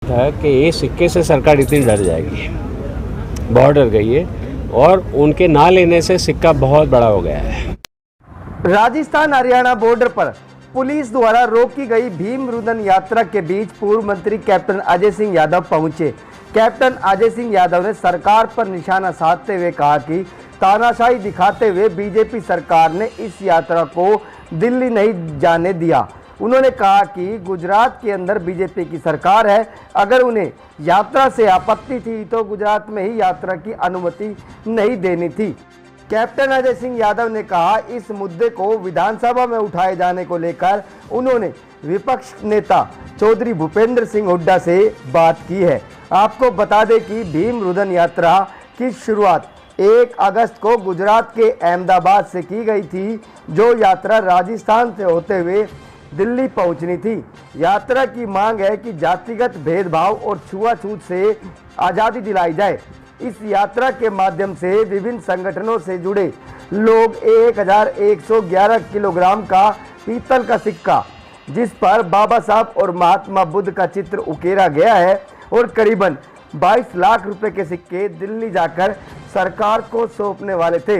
था कि ये सिक्के से सरकार इतनी डर जाएगी, बहुत डर गई है और उनके ना लेने से सिक्का बहुत बड़ा हो गया है। राजस्थान हरियाणा बॉर्डर पर पुलिस द्वारा रोकी गई भीम रुदन यात्रा के बीच पूर्व मंत्री कैप्टन अजय सिंह यादव पहुंचे। कैप्टन अजय सिंह यादव ने सरकार पर निशाना साधते हुए कहा कि तानाशाही दिखाते हुए बीजेपी सरकार ने इस यात्रा को दिल्ली नहीं जाने दिया। उन्होंने कहा कि गुजरात के अंदर बीजेपी की सरकार है, अगर उन्हें यात्रा से आपत्ति थी तो गुजरात में ही यात्रा की अनुमति नहीं देनी थी। कैप्टन अजय सिंह यादव ने कहा इस मुद्दे को विधानसभा में उठाए जाने को लेकर उन्होंने विपक्ष नेता चौधरी भूपेंद्र सिंह हुड्डा से बात की है। आपको बता दें कि भीम रुदन यात्रा की शुरुआत 1 अगस्त को गुजरात के अहमदाबाद से की गई थी, जो यात्रा राजस्थान से होते हुए दिल्ली पहुंचनी थी। यात्रा की मांग है कि जातिगत भेदभाव और छुआछूत से आज़ादी दिलाई जाए। इस यात्रा के माध्यम से विभिन्न संगठनों से जुड़े लोग 1111 किलोग्राम का पीतल का सिक्का, जिस पर बाबा साहब और महात्मा बुद्ध का चित्र उकेरा गया है, और करीबन 22 लाख रुपए के सिक्के दिल्ली जाकर सरकार को सौंपने वाले थे।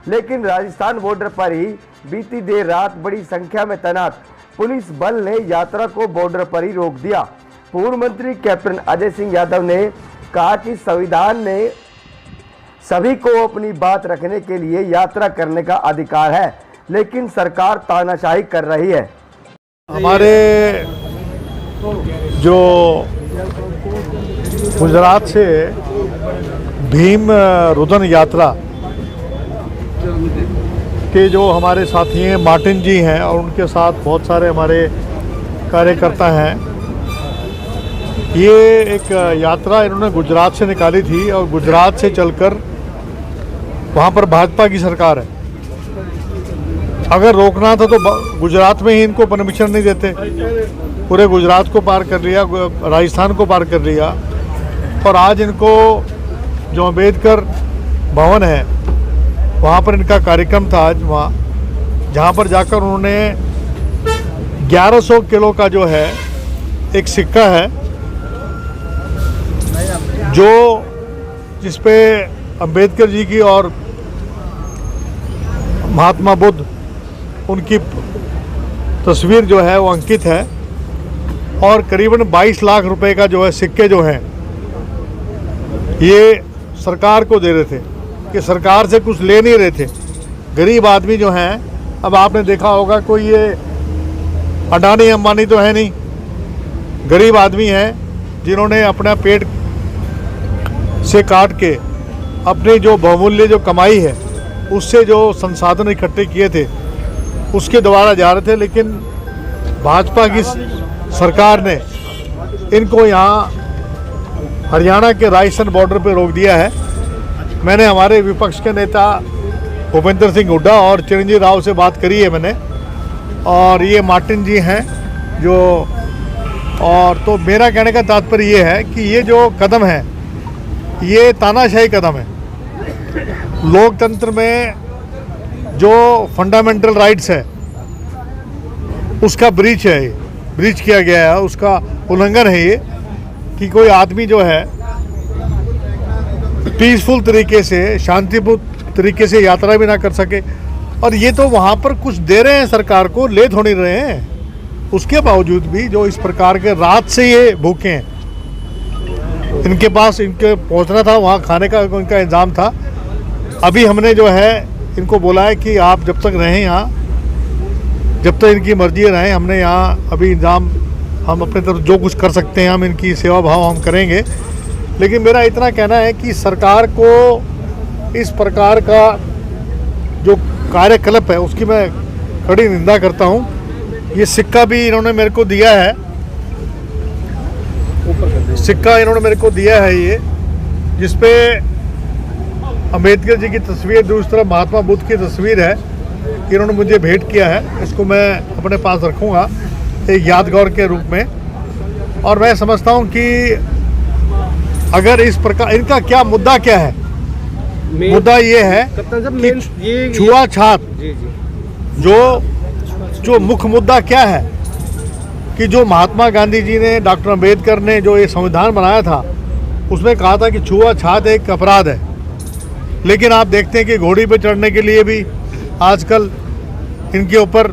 लेकिन राजस्थान बॉर्डर पर ही बीती देर रात बड़ी संख्या में तैनात पुलिस बल ने यात्रा को बॉर्डर पर ही रोक दिया। पूर्व मंत्री कैप्टन अजय सिंह यादव ने कहा कि संविधान ने सभी को अपनी बात रखने के लिए यात्रा करने का अधिकार है, लेकिन सरकार तानाशाही कर रही है। हमारे जो गुजरात से भीम रुदन यात्रा के जो हमारे साथी हैं मार्टिन जी हैं और उनके साथ बहुत सारे हमारे कार्यकर्ता हैं, ये एक यात्रा इन्होंने गुजरात से निकाली थी और गुजरात से चलकर वहाँ पर भाजपा की सरकार है। अगर रोकना था तो गुजरात में ही इनको परमिशन नहीं देते, पूरे गुजरात को पार कर लिया, राजस्थान को पार कर लिया, और आज इनको जो अम्बेडकर भवन है वहाँ पर इनका कार्यक्रम था आज वहाँ, जहाँ पर जाकर उन्होंने 1100 किलो का जो है एक सिक्का है, जो जिस पे अम्बेडकर जी की और महात्मा बुद्ध उनकी तस्वीर जो है वो अंकित है, और करीबन 22 लाख रुपए का जो है सिक्के जो हैं ये सरकार को दे रहे थे, कि सरकार से कुछ ले नहीं रहे थे। गरीब आदमी जो हैं, अब आपने देखा होगा कोई ये अडानी अंबानी तो है नहीं, गरीब आदमी हैं जिन्होंने अपना पेट से काट के अपनी जो बहुमूल्य जो कमाई है उससे जो संसाधन इकट्ठे किए थे उसके द्वारा जा रहे थे। लेकिन भाजपा की सरकार ने इनको यहाँ हरियाणा के राजस्थान बॉर्डर पे रोक दिया है। मैंने हमारे विपक्ष के नेता भूपेंद्र सिंह हुड्डा और चिरंजीव राव से बात करी है मैंने, और ये मार्टिन जी हैं जो, और तो मेरा कहने का तात्पर्य ये है कि ये जो कदम है ये तानाशाही कदम है। लोकतंत्र में जो फंडामेंटल राइट्स है उसका ब्रीच है, ये ब्रीच किया गया है, उसका उल्लंघन है ये, कि कोई आदमी जो है पीसफुल तरीके से, शांतिपूर्ण तरीके से यात्रा भी ना कर सके, और ये तो वहाँ पर कुछ दे रहे हैं सरकार को, ले थोड़ी रहे हैं, उसके बावजूद भी जो इस प्रकार के रात से ये भूखे हैं, इनके पास इनके पहुँचना था, वहाँ खाने का इनका इंतज़ाम था। अभी हमने जो है इनको बोला है कि आप जब तक रहें यहाँ, जब तक इनकी मर्जी रहें, हमने यहाँ अभी इंतज़ाम हम अपने तरफ जो कुछ कर सकते हैं हम इनकी सेवा भाव हम करेंगे। लेकिन मेरा इतना कहना है कि सरकार को इस प्रकार का जो कार्यकलाप है उसकी मैं कड़ी निंदा करता हूँ। ये सिक्का भी इन्होंने मेरे को दिया है, सिक्का इन्होंने मेरे को दिया है ये, जिसपे अम्बेडकर जी की तस्वीर, दूसरी तरफ महात्मा बुद्ध की तस्वीर है, इन्होंने मुझे भेंट किया है। इसको मैं अपने पास रखूँगा एक यादगार के रूप में, और मैं समझता हूँ कि अगर इस प्रकार इनका क्या मुद्दा क्या है, मुद्दा ये है कि छुआछूत जो मुख्य मुद्दा क्या है, कि जो महात्मा गांधी जी ने, डॉक्टर अंबेडकर ने जो ये संविधान बनाया था, उसमें कहा था कि छुआछूत एक अपराध है। लेकिन आप देखते हैं कि घोड़ी पे चढ़ने के लिए भी आजकल इनके ऊपर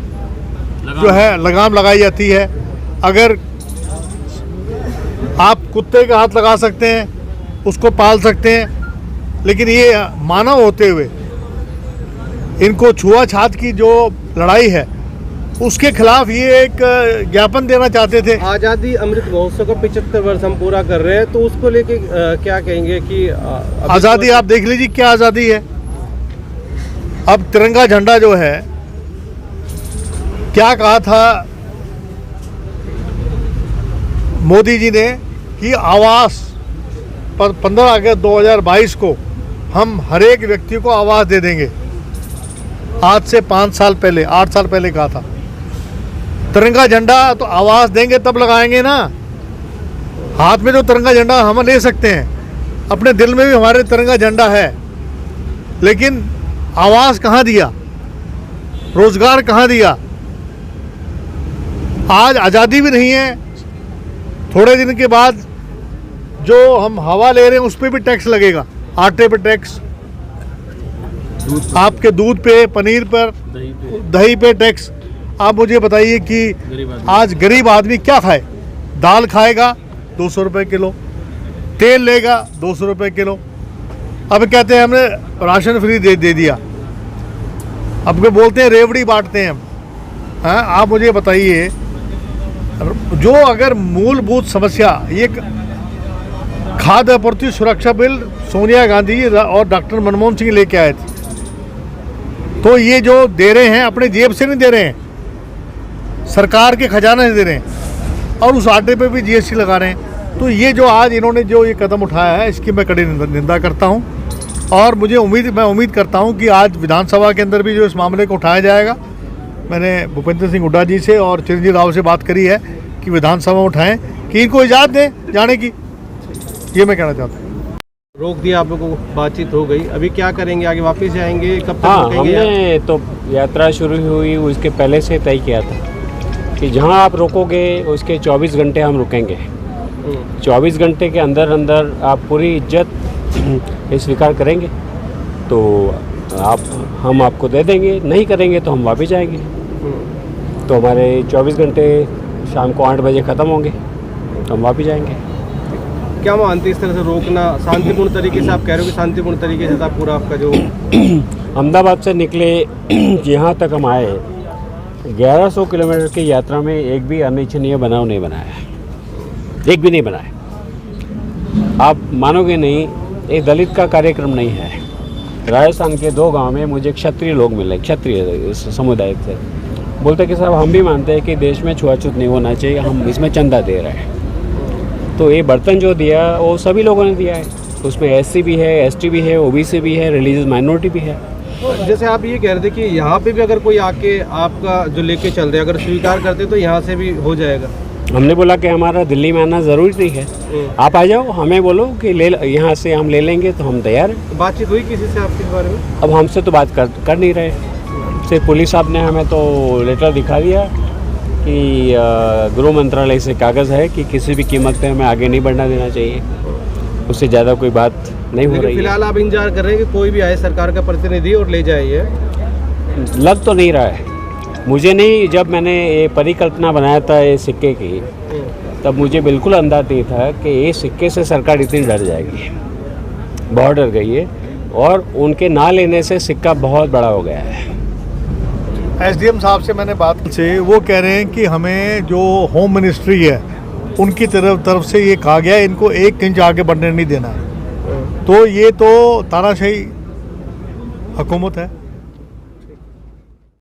जो है लगाम लगाई जाती है। अगर आप कुत्ते का हाथ लगा सकते हैं, उसको पाल सकते हैं, लेकिन ये मानव होते हुए इनको छुआछूत की जो लड़ाई है उसके खिलाफ ये एक ज्ञापन देना चाहते थे। आज़ादी अमृत महोत्सव का 75 वर्ष हम पूरा कर रहे हैं, तो उसको लेके क्या कहेंगे कि आज़ादी आप देख लीजिए क्या आज़ादी है। अब तिरंगा झंडा जो है, क्या कहा था मोदी जी ने कि आवास पर 15 अगस्त 2022 को हम हर एक व्यक्ति को आवास दे देंगे। आज से 5 साल पहले, 8 साल पहले कहा था। तिरंगा झंडा तो आवास देंगे तब लगाएंगे ना। हाथ में जो तिरंगा झंडा हम ले सकते हैं, अपने दिल में भी हमारे तिरंगा झंडा है, लेकिन आवास कहाँ दिया, रोजगार कहाँ दिया। आज आज़ादी भी नहीं है। थोड़े दिन के बाद जो हम हवा ले रहे हैं उस पर भी टैक्स लगेगा, आटे पे टैक्स, आपके दूध पे, पनीर पर, दही पे टैक्स। आप मुझे बताइए कि आज गरीब आदमी क्या खाए। दाल खाएगा 200 रुपये किलो, तेल लेगा 200 रुपये किलो। अब कहते हैं हमने राशन फ्री दे दिया, अब के बोलते हैं रेवड़ी बांटते हैं हम। हाँ, आप मुझे बताइए, जो अगर मूलभूत समस्या ये खाद्य आपूर्ति सुरक्षा बिल सोनिया गांधी और डॉक्टर मनमोहन सिंह लेके आए थे, तो ये जो दे रहे हैं अपने जेब से नहीं दे रहे हैं, सरकार के खजाने से दे रहे हैं, और उस आटे पे भी जीएसटी लगा रहे हैं। तो ये जो आज इन्होंने जो ये कदम उठाया है, इसकी मैं कड़ी निंदा करता हूँ। और मैं उम्मीद करता हूँ कि आज विधानसभा के अंदर भी जो इस मामले को उठाया जाएगा। मैंने भूपेंद्र सिंह हुड्डा जी से और चिरंजीव राव से बात करी है कि विधानसभा में उठाएं, कि इनको इजाज़त दें जाने की। ये मैं कहना चाहता हूँ। रोक दिया, आप लोगों को बातचीत हो गई, अभी क्या करेंगे, आगे वापस जाएंगे, कब तक हाँ, रुकेंगे? हमने तो यात्रा शुरू हुई उसके पहले से तय किया था कि जहाँ आप रोकोगे उसके 24 घंटे हम रुकेंगे। 24 घंटे के अंदर अंदर आप पूरी इज्जत स्वीकार करेंगे तो हम आपको दे देंगे, नहीं करेंगे तो हम वापस जाएंगे। तो हमारे 24 घंटे शाम को 8 बजे ख़त्म होंगे तो हम वापस जाएंगे। क्या मानते इस तरह से रोकना शांतिपूर्ण तरीके से? आप कह रहे हो कि शांतिपूर्ण तरीके से था पूरा आपका जो अहमदाबाद से निकले यहाँ तक हम आए, 1100 किलोमीटर की यात्रा में एक भी अनिच्छनीय बनाव नहीं बनाया, एक भी नहीं बनाया। आप मानोगे नहीं, एक दलित का कार्यक्रम नहीं है। राजस्थान के 2 गांव में मुझे क्षत्रिय लोग मिले, क्षत्रिय समुदाय से, बोलते कि साहब हम भी मानते हैं कि देश में छुआछूत नहीं होना चाहिए, हम इसमें चंदा दे रहे हैं। तो ये बर्तन जो दिया वो सभी लोगों ने दिया है, उसमें एससी भी है, एसटी भी है, ओबीसी भी है, रिलीजियस माइनॉरिटी भी है। जैसे आप ये कह रहे थे कि यहाँ पे भी अगर कोई आके आपका जो लेके चल रहे, अगर स्वीकार करते तो यहाँ से भी हो जाएगा। हमने बोला कि हमारा दिल्ली में आना ज़रूरी नहीं है, आप आ जाओ, हमें बोलो कि ले यहाँ से हम ले लेंगे तो हम तैयार हैं। तो बातचीत हुई किसी से आपके इस बारे में? अब हमसे तो बात कर नहीं रहे। सिर्फ पुलिस साहब ने हमें तो लेटर दिखा दिया कि गृह मंत्रालय से कागज़ है कि किसी भी कीमत पे हमें आगे नहीं बढ़ना देना चाहिए, उससे ज़्यादा कोई बात नहीं हो रही है। फिलहाल आप इंतजार कर रहे हैं कि कोई भी आए सरकार का प्रतिनिधि और ले जाए? ये लग तो नहीं रहा है मुझे। नहीं, जब मैंने ये परिकल्पना बनाया था ये सिक्के की, तब मुझे बिल्कुल अंदाज़ नहीं था कि ये सिक्के से सरकार इतनी डर जाएगी। बहुत डर गई है, और उनके ना लेने से सिक्का बहुत बड़ा हो गया है। एसडीएम साहब से मैंने बात से, वो कह रहे हैं कि हमें जो होम मिनिस्ट्री है उनकी तरफ से ये कहा गया है इनको 1 इंच आगे बढ़ने नहीं देना है। तो ये तो तानाशाही हुकूमत है।